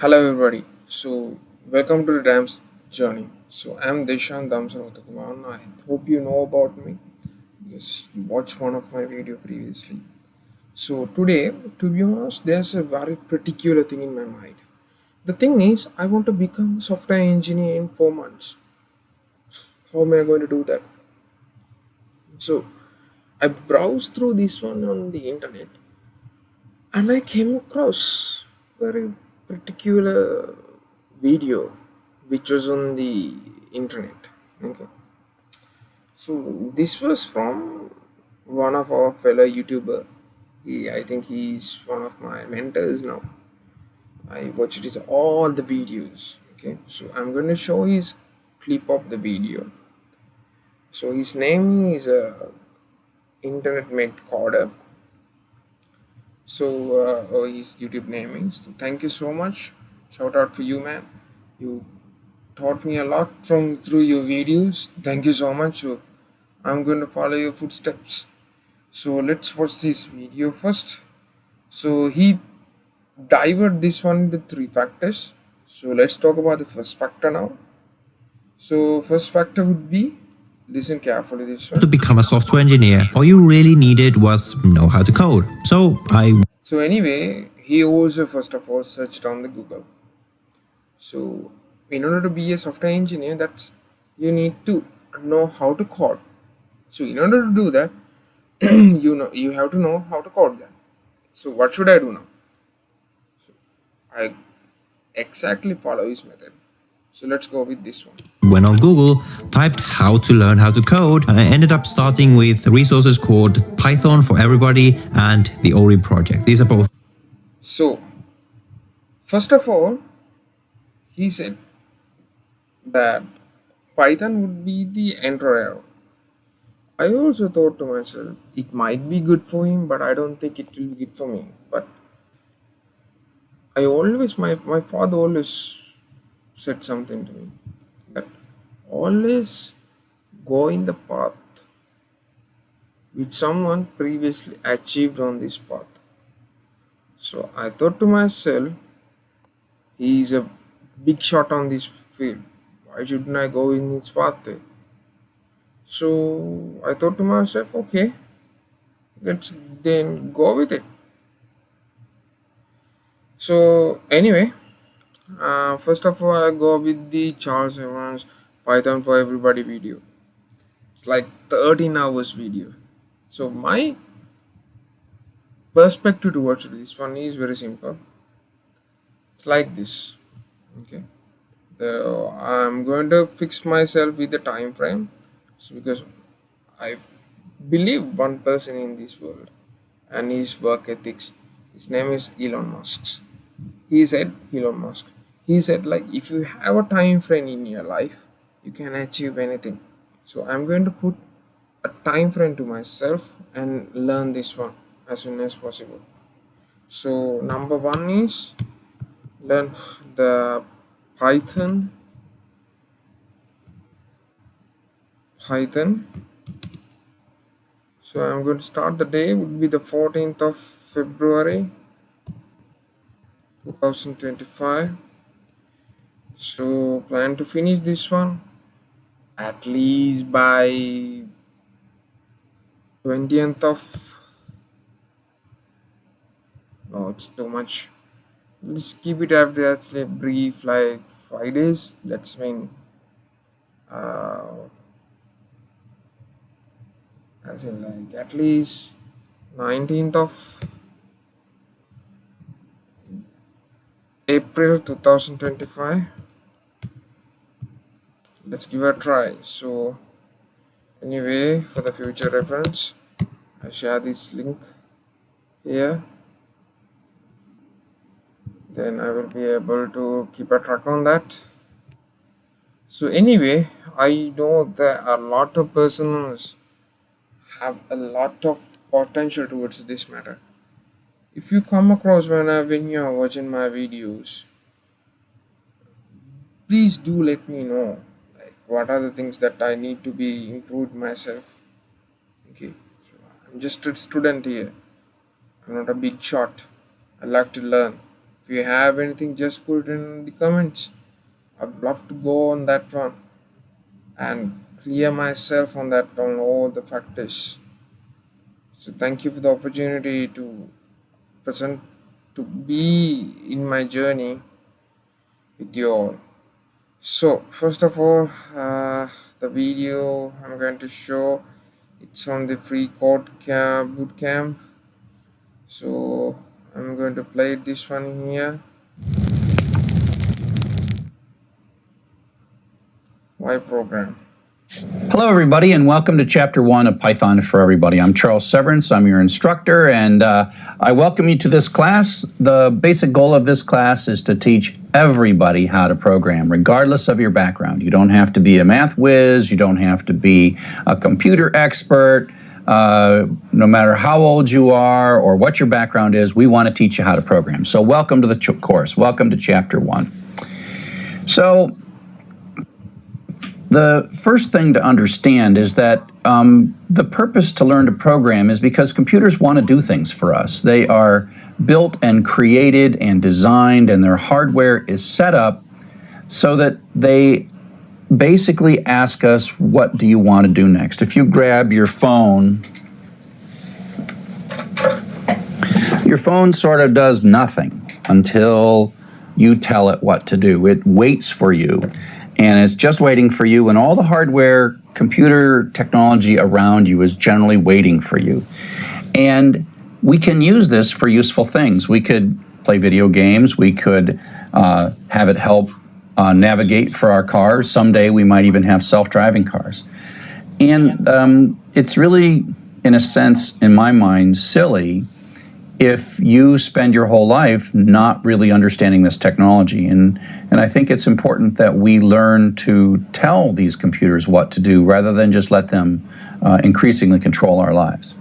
Hello everybody. Welcome to the Dam's journey. I'm Deshan Damsanotakuman. I hope you know about me. Yes, you watched one of my video previously. So today, to be honest, there's a very particular thing in my mind. The thing is, I want to become a software engineer in 4 months. How am I going to do that? So I browsed through this one on the internet and I came across very particular video which was on the internet. Okay, so this was from one of our fellow YouTuber. I think he's one of my mentors now. I watched his all the videos. Okay, so I'm going to show his clip of the video. So his name is internet made coder. His YouTube name is. So thank you so much. Shout out for you, man. You taught me a lot from through your videos. Thank you so much. So I'm going to follow your footsteps. So let's watch this video first. So he divided this one into three factors. So let's talk about the first factor now. So first factor would be, listen carefully this To one. become a software engineer, all you really needed was know how to code. So anyway, he also first of all searched on the Google. So in order to be a software engineer, that's you need to know how to code. So in order to do that, you have to know how to code that. So what should I do now? I exactly follow his method. So let's go with this one. went on Google, typed how to learn how to code, and I ended up starting with resources called Python for Everybody and the Ori project. These are both. So first of all, he said that Python would be the entry. I also thought to myself, it might be good for him, but I don't think it will be good for me. But my father always said something to me that always go in the path which someone previously achieved on this path. So I thought to myself, he is a big shot on this field. Why shouldn't I go in his pathway? So I thought to myself, okay, let's then go with it. So anyway, first of all, I go with the Charles Evans Python for Everybody video. It's like 13 hours video. So my perspective towards this one is very simple. It's like this. Okay. I'm going to fix myself with the time frame. So because I believe one person in this world and his work ethics. His name is Elon Musk. Elon Musk. He said like if you have a time frame in your life, you can achieve anything. So I'm going to put a time frame to myself and learn this one as soon as possible. So number one is learn the Python. Python. So I'm going to start the day would be the 14th of February 2025. So plan to finish this one at least by 20th of, no, it's too much. Let's keep it up there. It's like brief, like 5 days. That's mean uh, as in like at least 19th of April 2025. Let's give it a try. So anyway, for the future reference, I share this link here. Then I will be able to keep a track on that. So anyway, I know there are a lot of persons have a lot of potential towards this matter. If you come across when you are watching my videos, please do let me know like what are the things that I need to be improved myself. Okay, so I'm just a student here. I'm not a big shot. I like to learn. If you have anything, just put it in the comments. I'd love to go on that one and clear myself on that on all the factors. So thank you for the opportunity to present, to be in my journey with you all. So first of all, the video I'm going to show, it's on the free code bootcamp. So I'm going to play this one here. Why program? Hello, everybody, and welcome to Chapter 1 of Python for Everybody. I'm Charles Severance. I'm your instructor, and I welcome you to this class. The basic goal of this class is to teach everybody how to program, regardless of your background. You don't have to be a math whiz. You don't have to be a computer expert. No matter how old you are or what your background is, we want to teach you how to program. So welcome to the course. Welcome to Chapter 1. So the first thing to understand is that the purpose to learn to program is because computers want to do things for us. They are built and created and designed, and their hardware is set up so that they basically ask us, what do you want to do next? If you grab your phone sort of does nothing until you tell it what to do. It waits for you. And it's just waiting for you, and all the hardware, computer technology around you is generally waiting for you. And we can use this for useful things. We could play video games. We could have it help navigate for our cars. Someday we might even have self-driving cars. And it's really, in a sense, in my mind, silly if you spend your whole life not really understanding this technology. And I think it's important that we learn to tell these computers what to do rather than just let them increasingly control our lives.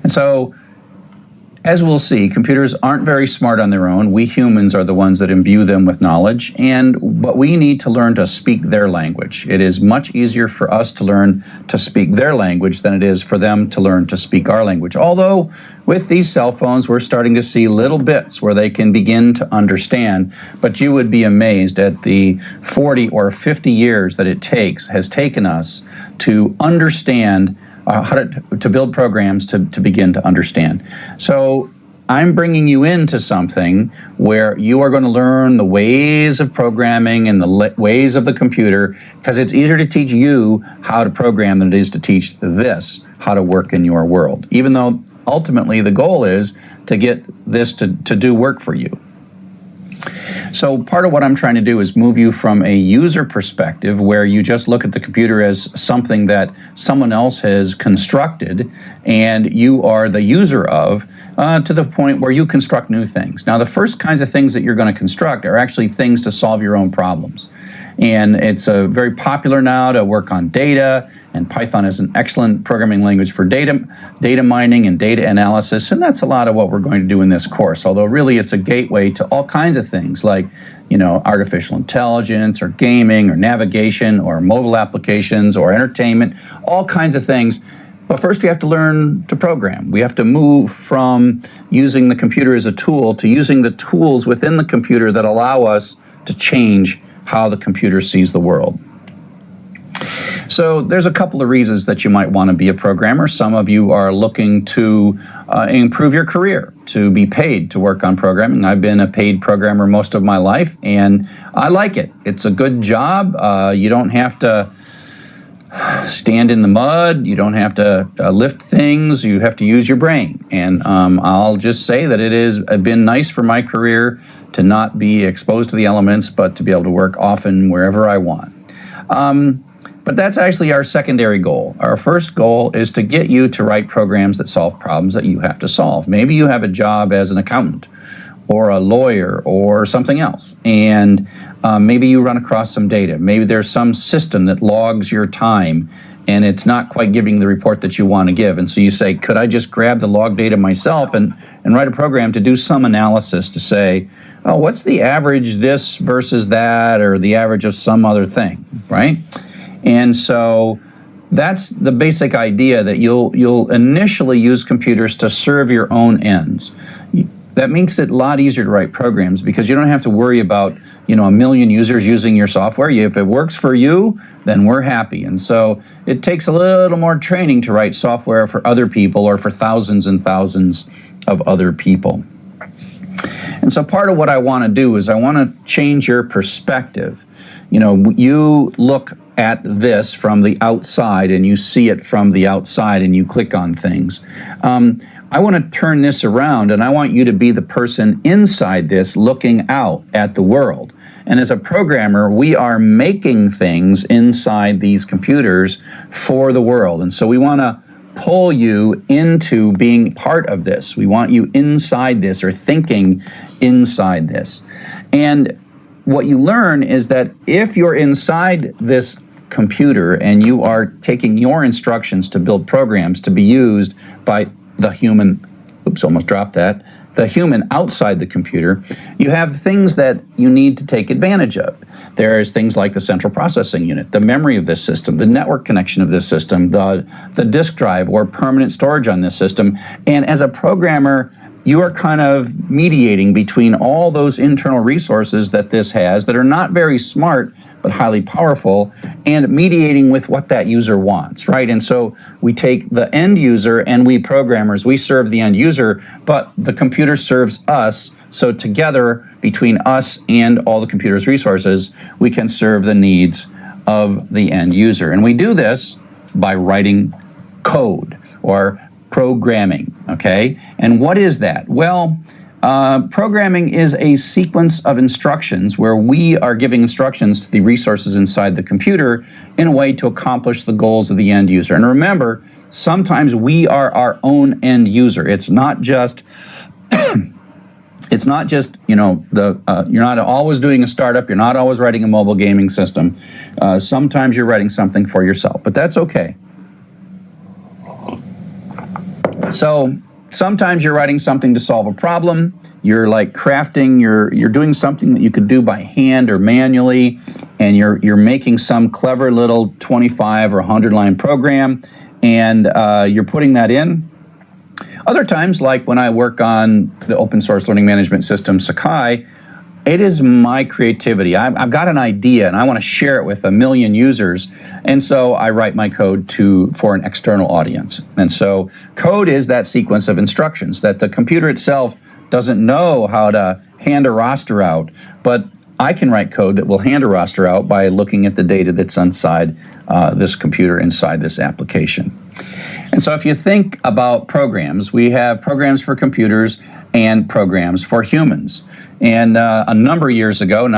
And so, as we'll see, computers aren't very smart on their own. We humans are the ones that imbue them with knowledge, but we need to learn to speak their language. It is much easier for us to learn to speak their language than it is for them to learn to speak our language. Although, with these cell phones, we're starting to see little bits where they can begin to understand, but you would be amazed at the 40 or 50 years that it has taken us to understand how to build programs to begin to understand. So I'm bringing you into something where you are going to learn the ways of programming and the ways of the computer, because it's easier to teach you how to program than it is to teach this how to work in your world, even though ultimately the goal is to get this to do work for you. So part of what I'm trying to do is move you from a user perspective where you just look at the computer as something that someone else has constructed and you are the user of, to the point where you construct new things. Now, the first kinds of things that you're going to construct are actually things to solve your own problems. And it's very popular now to work on data, and Python is an excellent programming language for data mining and data analysis, and that's a lot of what we're going to do in this course, although really it's a gateway to all kinds of things like, artificial intelligence or gaming or navigation or mobile applications or entertainment, all kinds of things. But first we have to learn to program. We have to move from using the computer as a tool to using the tools within the computer that allow us to change how the computer sees the world. So there's a couple of reasons that you might want to be a programmer. Some of you are looking to improve your career, to be paid to work on programming. I've been a paid programmer most of my life, and I like it. It's a good job. You don't have to stand in the mud. You don't have to lift things. You have to use your brain. And I'll just say that it has been nice for my career to not be exposed to the elements, but to be able to work often wherever I want. But that's actually our secondary goal. Our first goal is to get you to write programs that solve problems that you have to solve. Maybe you have a job as an accountant or a lawyer or something else, and maybe you run across some data. Maybe there's some system that logs your time and it's not quite giving the report that you want to give. And so you say, could I just grab the log data myself and write a program to do some analysis to say, oh, what's the average this versus that, or the average of some other thing, right? And so that's the basic idea, that you'll initially use computers to serve your own ends. that makes it a lot easier to write programs because you don't have to worry about, a million users using your software. If it works for you, then we're happy. And so it takes a little more training to write software for other people or for thousands and thousands of other people. And so part of what I want to do is I want to change your perspective. You look at this from the outside and you see it from the outside and you click on things. I want to turn this around and I want you to be the person inside this looking out at the world. And as a programmer, we are making things inside these computers for the world. And so we want to pull you into being part of this. We want you inside this or thinking inside this. And what you learn is that if you're inside this computer and you are taking your instructions to build programs to be used by the human, the human outside the computer, you have things that you need to take advantage of. There's things like the central processing unit, the memory of this system, the network connection of this system, the disk drive or permanent storage on this system. And as a programmer, you are kind of mediating between all those internal resources that this has that are not very smart but highly powerful, and mediating with what that user wants, right? And so we take the end user and we programmers, we serve the end user, but the computer serves us. So together, between us and all the computer's resources, we can serve the needs of the end user. And we do this by writing code or programming, okay? And what is that? Well, programming is a sequence of instructions where we are giving instructions to the resources inside the computer in a way to accomplish the goals of the end user. And remember, sometimes we are our own end user. It's not just you're not always doing a startup, you're not always writing a mobile gaming system. Sometimes you're writing something for yourself, but that's okay. So sometimes you're writing something to solve a problem. You're like crafting, you're doing something that you could do by hand or manually, and you're making some clever little 25 or 100 line program, and you're putting that in. Other times, like when I work on the open source learning management system, Sakai, it is my creativity. I've got an idea and I want to share it with a million users. And so I write my code for an external audience. And so code is that sequence of instructions that the computer itself doesn't know how to hand a roster out, but I can write code that will hand a roster out by looking at the data that's inside this computer, inside this application. And so if you think about programs, we have programs for computers and programs for humans. And a number of years ago,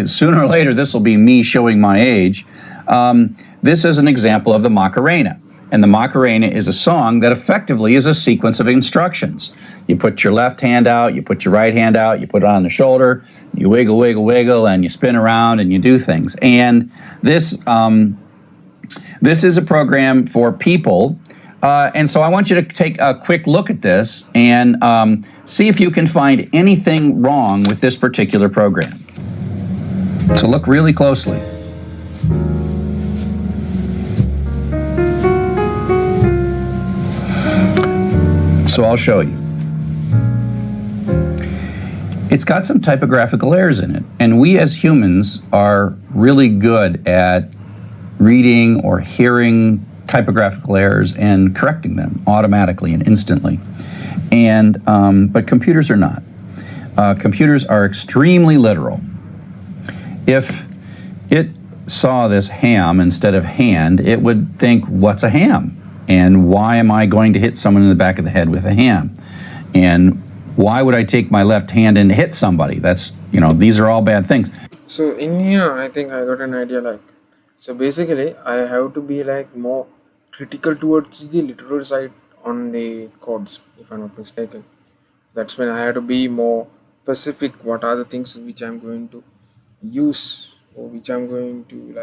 sooner or later, this will be me showing my age. This is an example of the Macarena. And the Macarena is a song that effectively is a sequence of instructions. You put your left hand out, you put your right hand out, you put it on the shoulder, you wiggle, wiggle, wiggle, and you spin around and you do things. And this is a program for people. And so I want you to take a quick look at this and see if you can find anything wrong with this particular program. So look really closely. So I'll show you. It's got some typographical errors in it, and we as humans are really good at reading or hearing typographical errors and correcting them automatically and instantly. But computers are not. Computers are extremely literal. If it saw this ham instead of hand, it would think, what's a ham? And why am I going to hit someone in the back of the head with a ham? And why would I take my left hand and hit somebody? These are all bad things. So in here, I think I got an idea so basically I have to be more critical towards the literal side on the codes, if I'm not mistaken. That's when I have to be more specific. What are the things which I'm going to use or which I'm going to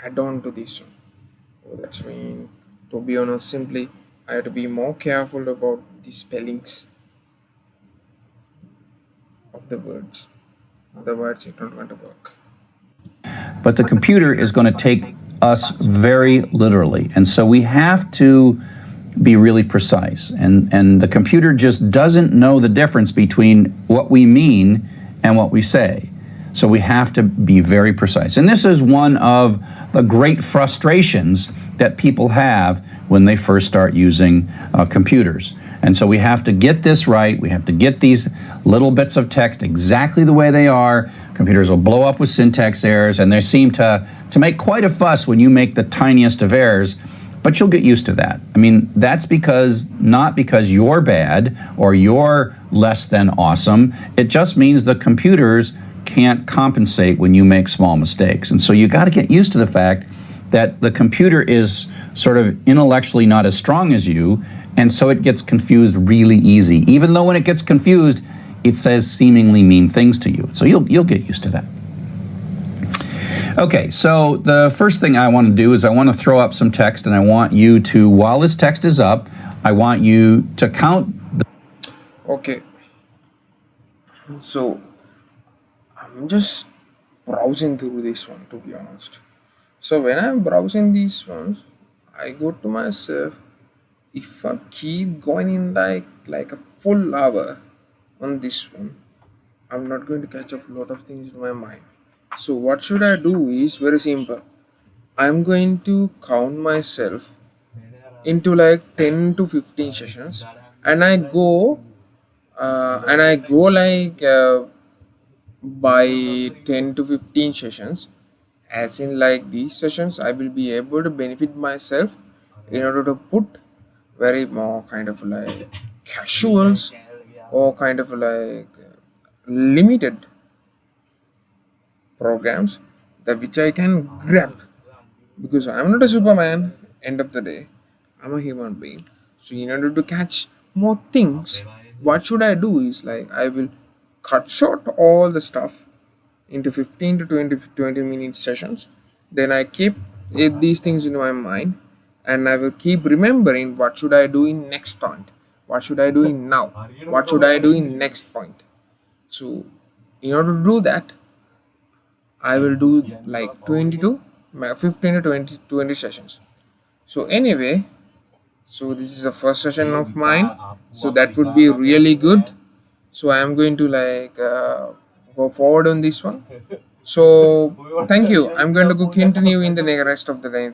add on to this one. So that's mean, to be honest, simply I have to be more careful about the spellings of the words. Otherwise, it's not going to work. But the computer is going to take us very literally. And so we have to be really precise. And the computer just doesn't know the difference between what we mean and what we say. So we have to be very precise. And this is one of the great frustrations that people have when they first start using computers. And so we have to get this right. We have to get these little bits of text exactly the way they are. Computers will blow up with syntax errors, and they seem to make quite a fuss when you make the tiniest of errors. But you'll get used to that. I mean, that's not because you're bad or you're less than awesome. It just means the computers can't compensate when you make small mistakes. And so you got to get used to the fact that the computer is sort of intellectually not as strong as you, and so it gets confused really easy. Even though when it gets confused, it says seemingly mean things to you. So you'll get used to that. Okay, so the first thing I want to do is I want to throw up some text, and I want you to, while this text is up, I want you to count the... Okay, so I'm just browsing through this one, to be honest. So when I'm browsing these ones, I go to myself, if I keep going in like a full hour on this one, I'm not going to catch up a lot of things in my mind. So what should I do is very simple. I'm going to count myself into like 10 to 15 sessions, and I go like by 10 to 15 sessions, as in like these sessions I will be able to benefit myself in order to put very more kind of like casuals or kind of like limited programs that which I can grab, because I'm not a superman. End of the day, I'm a human being. So in order to catch more things, what should I do is like I will cut short all the stuff into 15 to 20 minute sessions. Then I keep these things in my mind, and I will keep remembering what should I do in next point, what should I do in now, what should I do in next point. So in order to do that, I will do like 20 to 15 to 20 sessions. So anyway, so this is the first session of mine, so that would be really good. So I am going to like go forward on this one. So thank you. I'm going to go continue in the rest of the day.